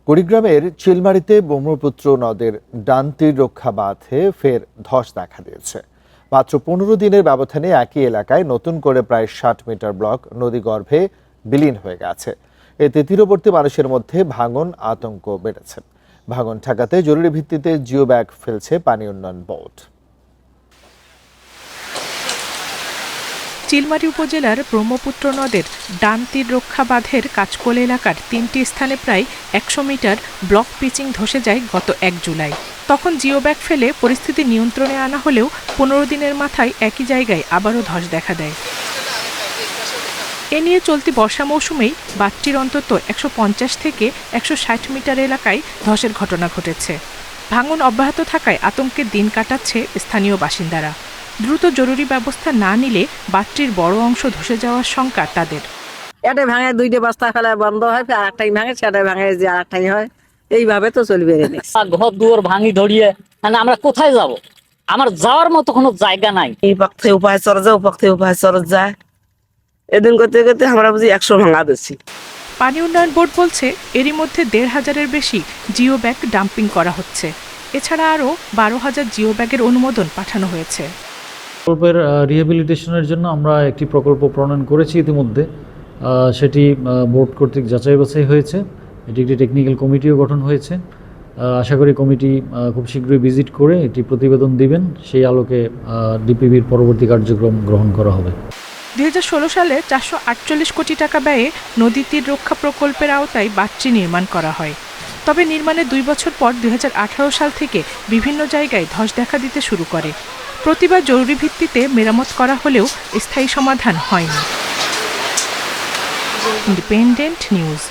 কুড়িগ্রামের চিলমারিতে ব্রহ্মপুত্র নদের ডান তীর রক্ষা বাঁধে ফের ধস দেখা দিয়েছে। মাত্র 15 দিনের ব্যবধানে একই এলাকায় নতুন করে প্রায় 60 মিটার ব্লক নদীগর্ভে বিলীন হয়ে গেছে। এতে তীরবর্তী মানুষের মধ্যে ভাঙন আতঙ্ক বেড়েছে। ভাঙন ঠেকাতে জরুরি ভিত্তিতে জিও ব্যাগ ফেলছে পানি উন্নয়ন বোর্ড। চিলমারি উপজেলার ব্রহ্মপুত্র নদের ডান তীর রক্ষা বাঁধের কাঁচকোল এলাকার 3টি স্থানে প্রায় 100 মিটার ব্লক পিচিং ধসে যায় গত 1 জুলাই। তখন জিও ব্যাগ ফেলে পরিস্থিতি নিয়ন্ত্রণে আনা হলেও 15 দিনের মাথায় একই জায়গায় আবারও ধস দেখা দেয়। এ নিয়ে চলতি বর্ষা মৌসুমেই বাঁধটির অন্তত 150 থেকে 160 মিটার এলাকায় ধসের ঘটনা ঘটেছে। ভাঙন অব্যাহত থাকায় আতঙ্কের দিন কাটাচ্ছে স্থানীয় বাসিন্দারা। দ্রুত জরুরি ব্যবস্থা না নিলে বাঁধটির বড় অংশ ধসে যাওয়ার শঙ্কা তাদের। এটা ভাঙে 2টে বস্তা ফেলা বন্ধ হয়, আর একটাই ভাঙে, সেটা ভাঙে যে আর একটাই হয়, এইভাবে তো চলবে। ঘর দুয়ার ভাঙি ধরিয়ে মানে আমরা কোথায় যাব? আমার যাওয়ার মতো কোনো জায়গা নাই। এই পক্ষে উপায় চলে যায়, ও পক্ষে উপায় চলে যায়। এদিন করতে করতে আমরা বুঝি 100 ভাঙা দিচ্ছি। পানি উন্নয়ন বোর্ড বলছে এরই মধ্যে 1,500-এর বেশি জিও ব্যাগ ডাম্পিং করা হচ্ছে। এছাড়া আরও 12,000 জিও ব্যাগের অনুমোদন পাঠানো হয়েছে। প্রকল্পের রিহ্যাবিলিটেশনের জন্য আমরা একটি প্রকল্প প্রণয়ন করেছি ইতিমধ্যে। সেটি বোর্ড কর্তৃক যাচাই বাছাই হয়েছে। এটি একটি টেকনিক্যাল কমিটিও গঠন হয়েছে। আশা করি কমিটি খুব শীঘ্রই ভিজিট করে একটি প্রতিবেদন দিবেন। সেই আলোকে ডিপিবির পরবর্তী কার্যক্রম গ্রহণ করা হবে। 2016 সালে 448 কোটি টাকা ব্যয়ে নদী তীর রক্ষা প্রকল্পের আওতায় বাঁধটি নির্মাণ করা হয়। তবে নির্মাণের 2 বছর পর 2018 সাল থেকে বিভিন্ন জায়গায় ধস দেখা দিতে শুরু করে। প্রতিবার জরুরি ভিত্তিতে মেরামত করা হলেও স্থায়ী সমাধান হয়নি। Independent news.